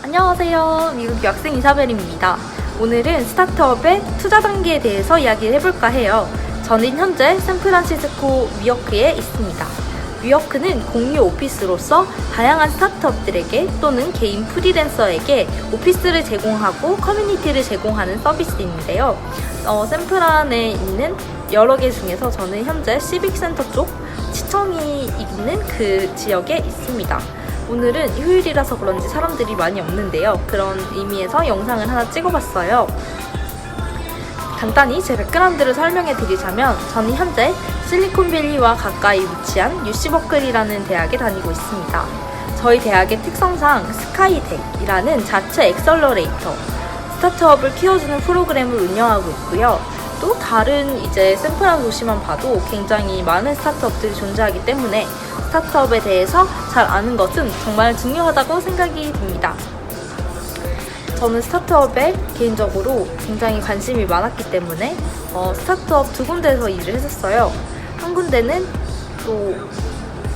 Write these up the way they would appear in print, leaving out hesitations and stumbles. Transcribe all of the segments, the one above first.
안녕하세요. 미국 유학생 이사벨입니다. 오늘은 스타트업의 투자 단계에 대해서 이야기를 해볼까 해요. 저는 현재 샌프란시스코 위워크에 있습니다. 위워크는 공유 오피스로서 다양한 스타트업들에게 또는 개인 프리랜서에게 오피스를 제공하고 커뮤니티를 제공하는 서비스인데요. 샌프란에 있는 여러 개 중에서 저는 현재 시빅센터 쪽 시청이 있는 그 지역에 있습니다. 오늘은 휴일이라서 그런지 사람들이 많이 없는데요. 그런 의미에서 영상을 하나 찍어봤어요. 간단히 제 백그라운드를 설명해 드리자면 저는 현재 실리콘밸리와 가까이 위치한 UC 버클리라는 대학에 다니고 있습니다. 저희 대학의 특성상 스카이텍이라는 자체 엑셀러레이터, 스타트업을 키워주는 프로그램을 운영하고 있고요. 또 다른 샌프란 도시만 봐도 굉장히 많은 스타트업들이 존재하기 때문에 스타트업에 대해서 잘 아는 것은 정말 중요하다고 생각이 듭니다. 저는 스타트업에 개인적으로 굉장히 관심이 많았기 때문에 스타트업 두 군데에서 일을 했었어요. 한 군데는 또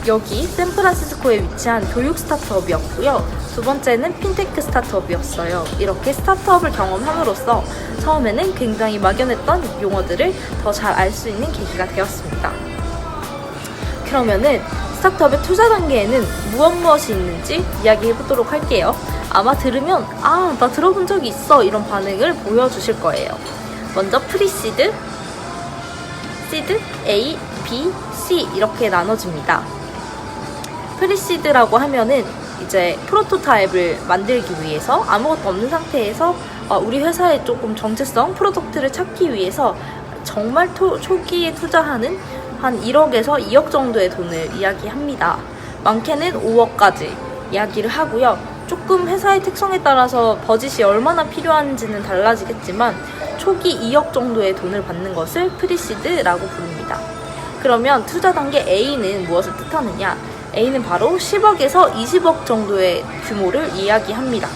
여기 샌프란시스코에 위치한 교육 스타트업이었고요. 두 번째는 핀테크 스타트업이었어요. 이렇게 스타트업을 경험함으로써 처음에는 굉장히 막연했던 용어들을 더 잘 알 수 있는 계기가 되었습니다. 그러면은 스타트업의 투자 단계에는 무엇이 있는지 이야기해 보도록 할게요. 아마 들으면 나 들어본 적이 있어 이런 반응을 보여주실 거예요. 먼저 프리시드, 시드, A, B, C 이렇게 나눠집니다. 프리시드라고 하면은 프로토타입을 만들기 위해서 아무것도 없는 상태에서 우리 회사에 조금 정체성 프로덕트를 찾기 위해서 정말 초기에 투자하는 한 1억에서 2억 정도의 돈을 이야기합니다. 많게는 5억까지 이야기를 하고요. 조금 회사의 특성에 따라서 버짓이 얼마나 필요한지는 달라지겠지만 초기 2억 정도의 돈을 받는 것을 프리시드라고 부릅니다. 그러면 투자 단계 A는 무엇을 뜻하느냐? A는 바로 10억에서 20억 정도의 규모를 이야기합니다.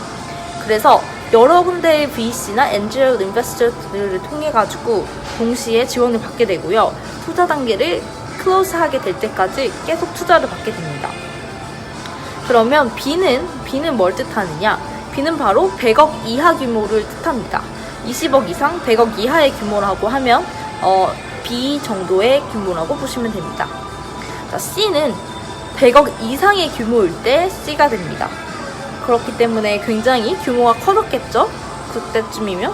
그래서 여러 군데의 VC나 엔젤 인베스터들을 통해 가지고 동시에 지원을 받게 되고요. 투자 단계를 클로즈하게 될 때까지 계속 투자를 받게 됩니다. 그러면 B는 뭘 뜻하느냐? B는 바로 100억 이하 규모를 뜻합니다. 20억 이상 100억 이하의 규모라고 하면 B 정도의 규모라고 보시면 됩니다. 자, C는 100억 이상의 규모일 때 C가 됩니다. 그렇기 때문에 굉장히 규모가 커졌겠죠? 그때쯤이면.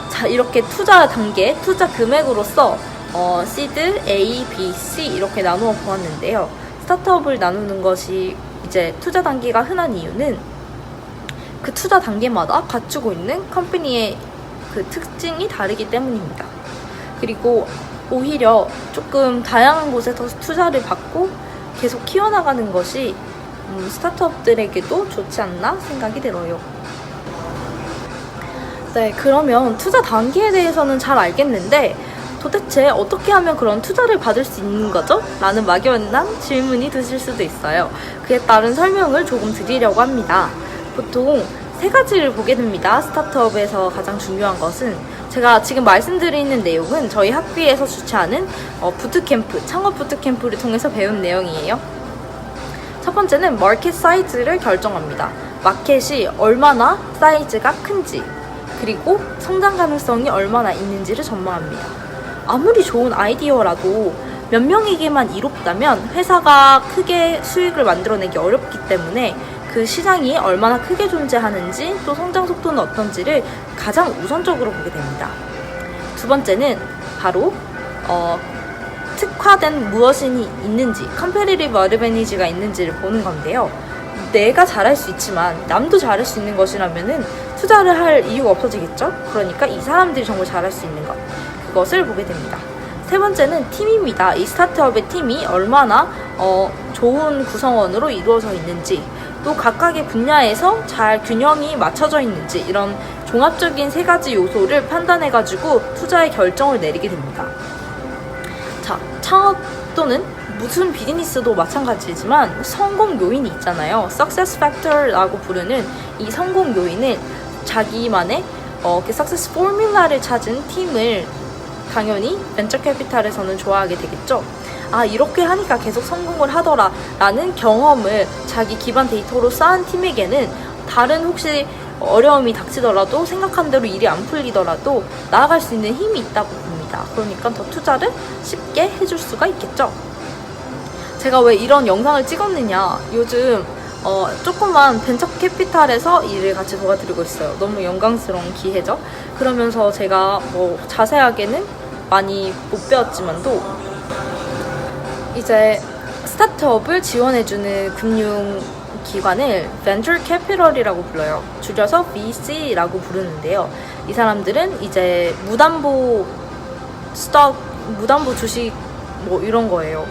자, 이렇게 투자 단계, 투자 금액으로서 시드, A, B, C 이렇게 나누어 보았는데요. 스타트업을 나누는 것이 투자 단계가 흔한 이유는 그 투자 단계마다 갖추고 있는 컴퍼니의 그 특징이 다르기 때문입니다. 그리고 오히려 조금 다양한 곳에서 투자를 받고 계속 키워나가는 것이 스타트업들에게도 좋지 않나 생각이 들어요. 네, 그러면 투자 단계에 대해서는 잘 알겠는데 도대체 어떻게 하면 그런 투자를 받을 수 있는 거죠? 라는 막연한 질문이 드실 수도 있어요. 그에 따른 설명을 조금 드리려고 합니다. 보통 세 가지를 보게 됩니다. 스타트업에서 가장 중요한 것은 제가 지금 말씀드리는 내용은 저희 학교에서 주최하는 부트캠프, 창업 부트캠프를 통해서 배운 내용이에요. 첫 번째는 마켓 사이즈를 결정합니다. 마켓이 얼마나 사이즈가 큰지 그리고 성장 가능성이 얼마나 있는지를 전망합니다. 아무리 좋은 아이디어라도 몇 명에게만 이롭다면 회사가 크게 수익을 만들어내기 어렵기 때문에 그 시장이 얼마나 크게 존재하는지 또 성장 속도는 어떤지를 가장 우선적으로 보게 됩니다. 두 번째는 바로 특화된 무엇이 있는지, 컴페티티브 어드밴티지가 있는지를 보는 건데요. 내가 잘할 수 있지만 남도 잘할 수 있는 것이라면은 투자를 할 이유가 없어지겠죠? 그러니까 이 사람들이 정말 잘할 수 있는 것, 그것을 보게 됩니다. 세 번째는 팀입니다. 이 스타트업의 팀이 얼마나 좋은 구성원으로 이루어져 있는지, 또 각각의 분야에서 잘 균형이 맞춰져 있는지 이런 종합적인 세 가지 요소를 판단해가지고 투자의 결정을 내리게 됩니다. 자, 창업 또는 무슨 비즈니스도 마찬가지지만 성공 요인이 있잖아요. Success Factor라고 부르는 이 성공 요인은 자기만의 Success Formula를 찾은 팀을 당연히 벤처 캐피탈에서는 좋아하게 되겠죠. 이렇게 하니까 계속 성공을 하더라 라는 경험을 자기 기반 데이터로 쌓은 팀에게는 다른 혹시 어려움이 닥치더라도 생각한 대로 일이 안 풀리더라도 나아갈 수 있는 힘이 있다고 봅니다. 그러니까 더 투자를 쉽게 해줄 수가 있겠죠. 제가 왜 이런 영상을 찍었느냐, 요즘 조그만 벤처 캐피탈에서 일을 같이 도와드리고 있어요. 너무 영광스러운 기회죠. 그러면서 제가 뭐 자세하게는 많이 못 배웠지만도 이제 스타트업을 지원해주는 금융기관을 Venture Capital이라고 불러요. 줄여서 VC라고 부르는데요. 이 사람들은 이제 무담보 주식 뭐 이런 거예요.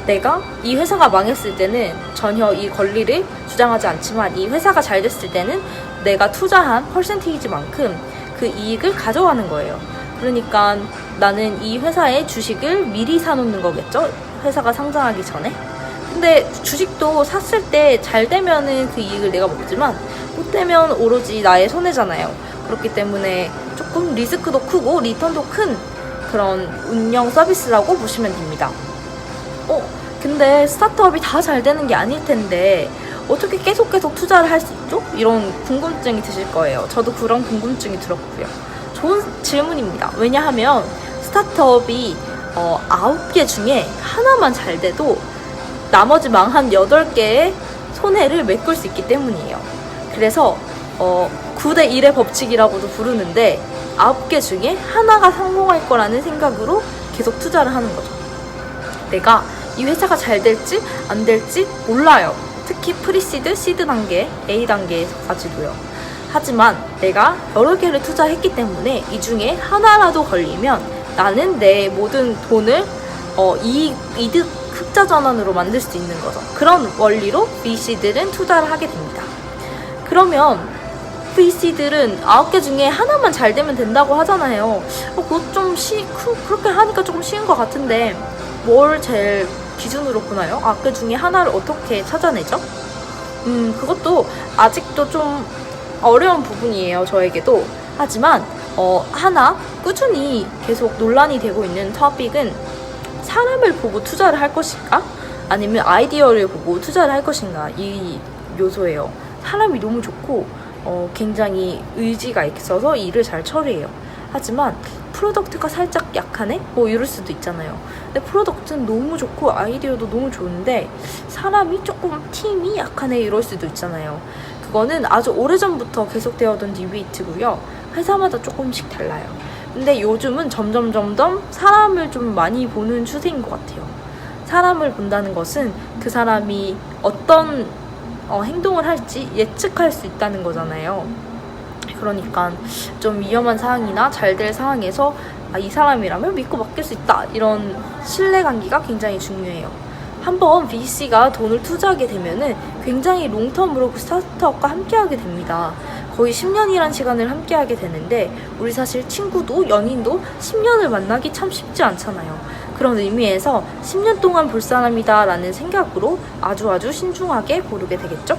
내가 이 회사가 망했을 때는 전혀 이 권리를 주장하지 않지만 이 회사가 잘 됐을 때는 내가 투자한 퍼센테이지만큼 그 이익을 가져가는 거예요. 그러니까 나는 이 회사의 주식을 미리 사놓는 거겠죠? 회사가 상장하기 전에. 근데 주식도 샀을 때 잘 되면은 그 이익을 내가 먹지만 못 되면 오로지 나의 손해잖아요. 그렇기 때문에 조금 리스크도 크고 리턴도 큰 그런 운영 서비스라고 보시면 됩니다. 근데 스타트업이 다 잘 되는 게 아닐 텐데 어떻게 계속 투자를 할 수 있죠? 이런 궁금증이 드실 거예요. 저도 그런 궁금증이 들었고요. 좋은 질문입니다. 왜냐하면 스타트업이 9개 중에 하나만 잘 돼도 나머지 망한 8개의 손해를 메꿀 수 있기 때문이에요. 그래서 9대 1의 법칙이라고도 부르는데 9개 중에 하나가 성공할 거라는 생각으로 계속 투자를 하는 거죠. 내가 이 회사가 잘 될지 안 될지 몰라요. 특히 프리시드, 시드 단계, A 단계에서까지도요. 하지만 내가 여러 개를 투자했기 때문에 이 중에 하나라도 걸리면 나는 내 모든 돈을 이득 흑자 전환으로 만들 수 있는 거죠. 그런 원리로 VC들은 투자를 하게 됩니다. 그러면 VC들은 9개 중에 하나만 잘 되면 된다고 하잖아요. 그것 좀 그렇게 하니까 조금 쉬운 것 같은데 뭘 제일 기준으로 보나요? 9개 중에 하나를 어떻게 찾아내죠? 그것도 아직도 좀 어려운 부분이에요, 저에게도. 하지만 하나 꾸준히 계속 논란이 되고 있는 토픽은 사람을 보고 투자를 할 것인가? 아니면 아이디어를 보고 투자를 할 것인가? 이 요소예요. 사람이 너무 좋고 굉장히 의지가 있어서 일을 잘 처리해요. 하지만 프로덕트가 살짝 약하네? 뭐 이럴 수도 있잖아요. 근데 프로덕트는 너무 좋고 아이디어도 너무 좋은데 사람이 조금 팀이 약하네 이럴 수도 있잖아요. 그거는 아주 오래전부터 계속되어던 디베이트고요. 회사마다 조금씩 달라요. 근데 요즘은 점점 사람을 좀 많이 보는 추세인 것 같아요. 사람을 본다는 것은 그 사람이 어떤 행동을 할지 예측할 수 있다는 거잖아요. 그러니까 좀 위험한 상황이나 잘 될 상황에서 이 사람이라면 믿고 맡길 수 있다. 이런 신뢰관계가 굉장히 중요해요. 한번 VC가 돈을 투자하게 되면은 굉장히 롱텀으로 그 스타트업과 함께하게 됩니다. 거의 10년이란 시간을 함께하게 되는데 우리 사실 친구도 연인도 10년을 만나기 참 쉽지 않잖아요. 그런 의미에서 10년 동안 볼 사람이다 라는 생각으로 아주 신중하게 고르게 되겠죠?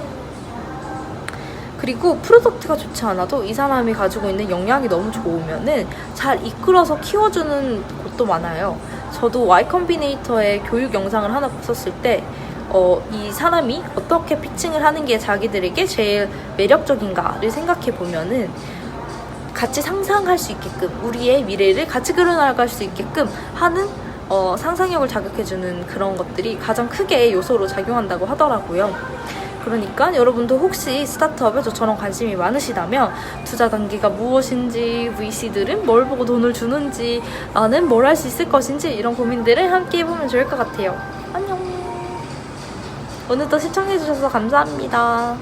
그리고 프로덕트가 좋지 않아도 이 사람이 가지고 있는 역량이 너무 좋으면은 잘 이끌어서 키워주는 곳도 많아요. 저도 Y 컴비네이터의 교육 영상을 하나 봤었을 때 이 사람이 어떻게 피칭을 하는 게 자기들에게 제일 매력적인가를 생각해 보면은 같이 상상할 수 있게끔 우리의 미래를 같이 그려나갈 수 있게끔 하는 상상력을 자극해주는 그런 것들이 가장 크게 요소로 작용한다고 하더라고요. 그러니까 여러분도 혹시 스타트업에 저처럼 관심이 많으시다면 투자 단계가 무엇인지, VC들은 뭘 보고 돈을 주는지, 나는 뭘 할 수 있을 것인지 이런 고민들을 함께 해보면 좋을 것 같아요. 안녕. 오늘도 시청해주셔서 감사합니다.